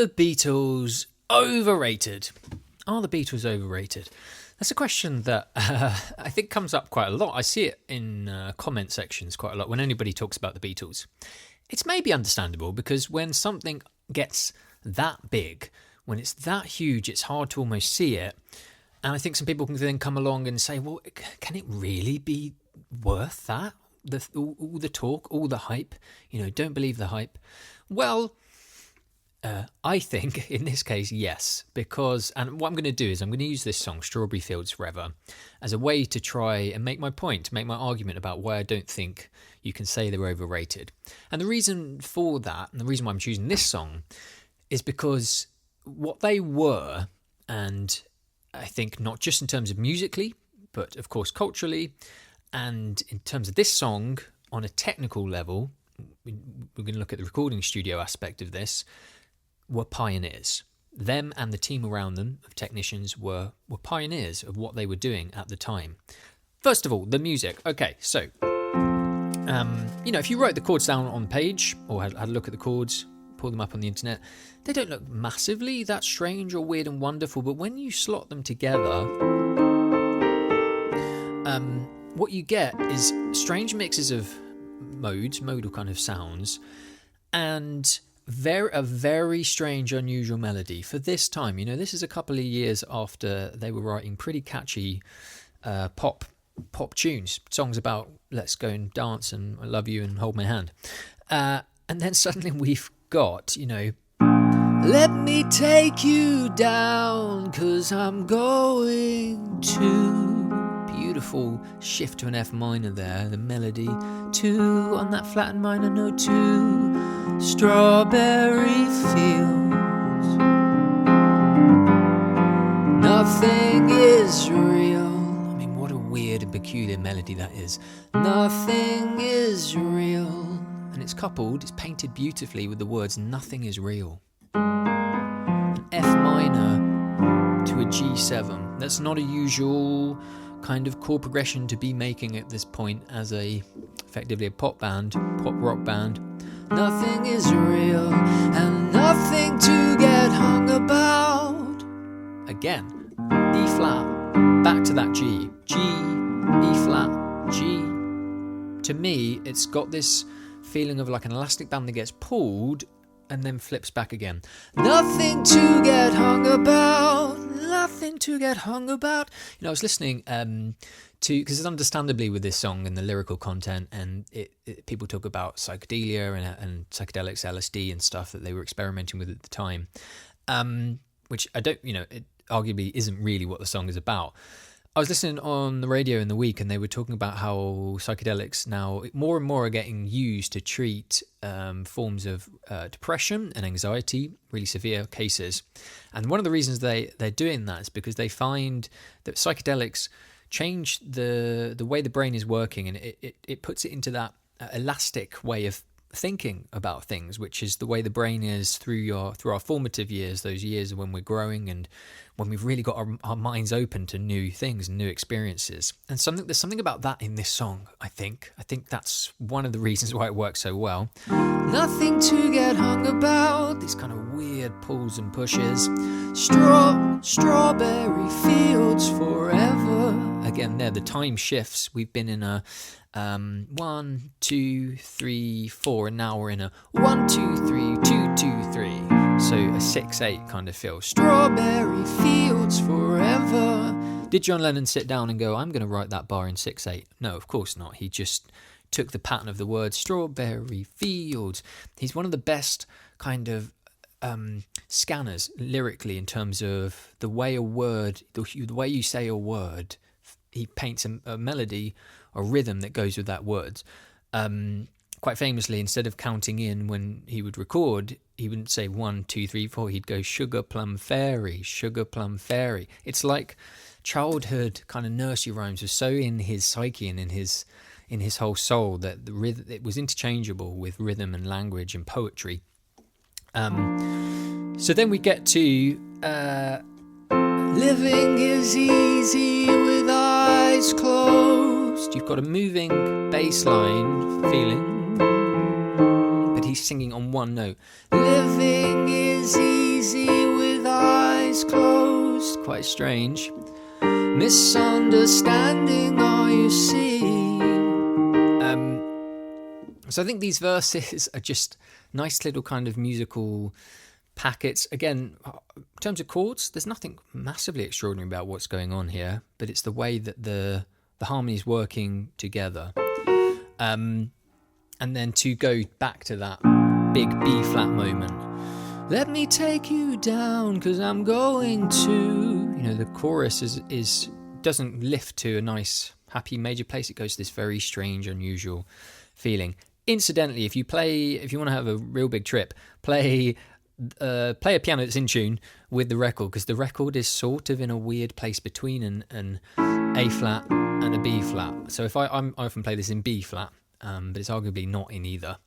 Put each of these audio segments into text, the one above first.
the Beatles overrated? Are the Beatles overrated? That's a question that I think comes up quite a lot. I see it in comment sections quite a lot when anybody talks about the Beatles. It's maybe understandable because when something gets that big, when it's that huge, it's hard to almost see it. And I think some people can then come along and say, well, can it really be worth that? All the talk, all the hype, don't believe the hype. Well, I think in this case, yes, because, and what I'm going to do is I'm going to use this song, Strawberry Fields Forever, as a way to try and make my point, make my argument about why I don't think you can say they're overrated. And the reason for that, and the reason why I'm choosing this song, is because what they were, and I think not just in terms of musically, but of course culturally, and in terms of this song, on a technical level, we're going to look at the recording studio aspect of this, were pioneers. Them and the team around them of technicians were pioneers of what they were doing at the time. First of all, the music. Okay, so, if you wrote the chords down on page or had a look at the chords, pull them up on the internet, they don't look massively that strange or weird and wonderful, but when you slot them together, what you get is strange mixes of modal kind of sounds, and a very strange, unusual melody for this time. This is a couple of years after they were writing pretty catchy pop tunes, songs about let's go and dance and I love you and hold my hand. And then suddenly we've got, let me take you down 'cause I'm going to. Beautiful shift to an F minor there, the melody. 2 on that flat and minor note 2. Strawberry fields. Nothing is real. I mean, what a weird and peculiar melody that is. Nothing is real. And it's painted beautifully with the words, nothing is real. An F minor to a G7. That's not a usual kind of chord progression to be making at this point as effectively a pop rock band. Nothing is real and nothing to get hung about. Again, E flat, back to that G, E flat, G. To me, it's got this feeling of like an elastic band that gets pulled and then flips back again. Nothing to get hung about. Nothing to get hung about. I was listening because it's understandably with this song and the lyrical content, and people talk about psychedelia and psychedelics, LSD and stuff that they were experimenting with at the time, which I don't, it arguably isn't really what the song is about. I was listening on the radio in the week and they were talking about how psychedelics now more and more are getting used to treat forms of depression and anxiety, really severe cases. And one of the reasons they're doing that is because they find that psychedelics change the way the brain is working, and it puts it into that elastic way of thinking about things, which is the way the brain is through our formative years, those years when we're growing and when we've really got our minds open to new things and new experiences. And there's something about that in this song, I think that's one of the reasons why it works so well. Nothing to get hung about, these kind of weird pulls and pushes. Strawberry fields forever. Again, there the time shifts. We've been in a 1, 2, 3, 4, and now we're in a 1, 2, 3, 2, 2, 3. So a 6/8 kind of feel. Strawberry fields forever. Did John Lennon sit down and go, I'm going to write that bar in 6/8? No, of course not. He just took the pattern of the word strawberry fields. He's one of the best kind of scanners lyrically in terms of the way a word, the way you say a word. He paints a melody or rhythm that goes with that word. Quite famously, instead of counting in when he would record, he wouldn't say 1, 2, 3, 4. He'd go sugar plum fairy, sugar plum fairy. It's like childhood kind of nursery rhymes were so in his psyche and in his whole soul that the rhythm, it was interchangeable with rhythm and language and poetry. So then we get to living is easy with eyes closed. You've got a moving bass line feeling, but he's singing on one note. Living is easy with eyes closed. Quite strange. Misunderstanding all you see. So I think these verses are just nice little kind of musical packets. Again, in terms of chords, there's nothing massively extraordinary about what's going on here, but it's the way that the harmony is working together. And then to go back to that big B flat moment. Let me take you down, 'cause I'm going to. The chorus doesn't lift to a nice, happy major place. It goes to this very strange, unusual feeling. Incidentally, if you want to have a real big trip, play a piano that's in tune with the record, because the record is sort of in a weird place between an A flat and a B flat. So I often play this in B flat, but it's arguably not in either.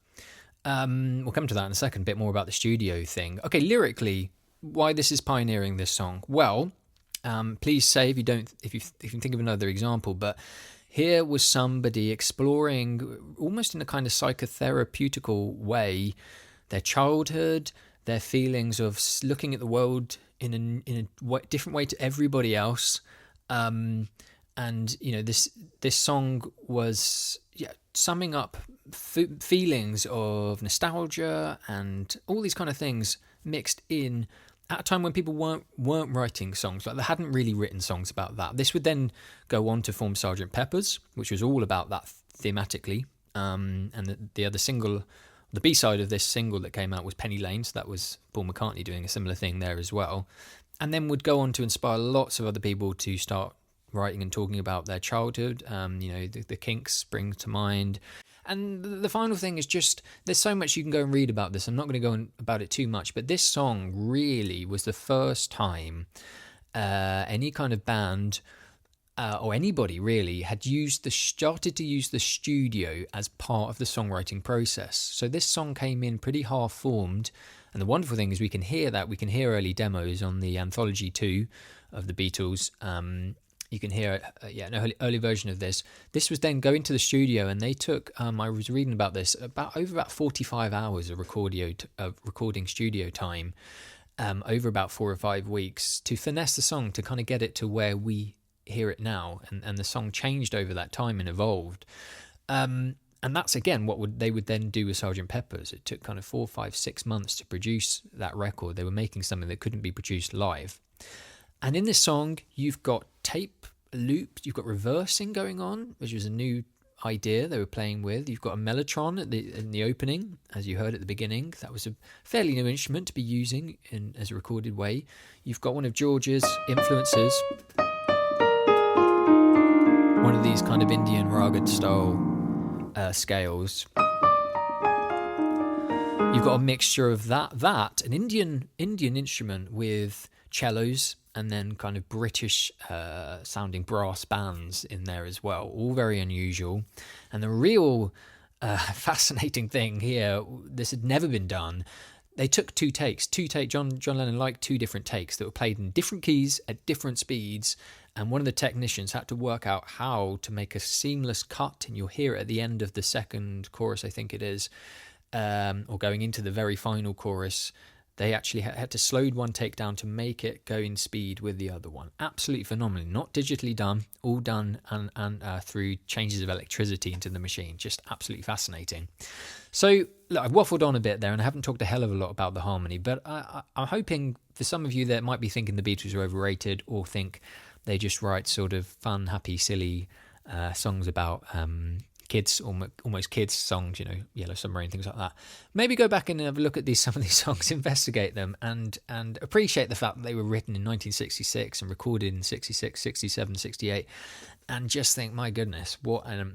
We'll come to that in a second, a bit more about the studio thing. Okay, lyrically, why this is pioneering this song? Well, please say if you can think of another example, but here was somebody exploring, almost in a kind of psychotherapeutical way, their childhood, their feelings of looking at the world in a different way to everybody else. And this song was summing up feelings of nostalgia and all these kind of things mixed in at a time when people weren't writing songs. Like, they hadn't really written songs about that. This would then go on to form Sgt. Pepper's, which was all about that thematically. And the other single, the B-side of this single that came out was Penny Lane, so that was Paul McCartney doing a similar thing there as well. And then would go on to inspire lots of other people to start writing and talking about their childhood. The Kinks spring to mind. And the final thing is just, there's so much you can go and read about this. I'm not going to go on about it too much, but this song really was the first time any kind of band or anybody really had started to use the studio as part of the songwriting process. So this song came in pretty half-formed, and the wonderful thing is we can hear early demos on the Anthology 2 of the Beatles. You can hear an early version of this. This was then going to the studio, and they took, I was reading about this, about 45 hours of recording studio time over about 4 or 5 weeks to finesse the song, to kind of get it to where we hear it now. And the song changed over that time and evolved. And that's, again, they would then do with Sgt. Pepper's. It took kind of 4, 5, 6 months to produce that record. They were making something that couldn't be produced live. And in this song, you've got tape loops, you've got reversing going on, which was a new idea they were playing with. You've got a mellotron in the opening, as you heard at the beginning. That was a fairly new instrument to be using as a recorded way. You've got one of George's influences, one of these kind of Indian raga style scales. You've got a mixture of that an Indian instrument with cellos, and then kind of British sounding brass bands in there as well. All very unusual. And the real fascinating thing here, this had never been done. They took 2 takes. John Lennon liked 2 different takes that were played in different keys at different speeds. And one of the technicians had to work out how to make a seamless cut. And you'll hear it at the end of the second chorus, I think it is, or going into the very final chorus. They actually had to slow one take down to make it go in speed with the other one. Absolutely phenomenal. Not digitally done, all done and through changes of electricity into the machine. Just absolutely fascinating. So, look, I've waffled on a bit there, and I haven't talked a hell of a lot about the harmony, but I'm hoping for some of you that might be thinking the Beatles are overrated, or think they just write sort of fun, happy, silly songs about kids, almost kids songs, Yellow Submarine, things like that. Maybe go back and have a look at some of these songs, investigate them, and appreciate the fact that they were written in 1966 and recorded in 66, 67, 68, and just think, my goodness, what a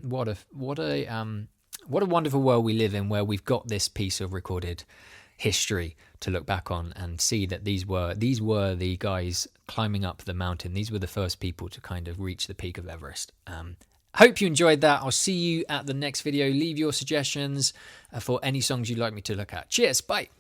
wonderful world we live in, where we've got this piece of recorded history to look back on and see that these were the guys climbing up the mountain. These were the first people to kind of reach the peak of Everest. Hope you enjoyed that. I'll see you at the next video. Leave your suggestions for any songs you'd like me to look at. Cheers. Bye.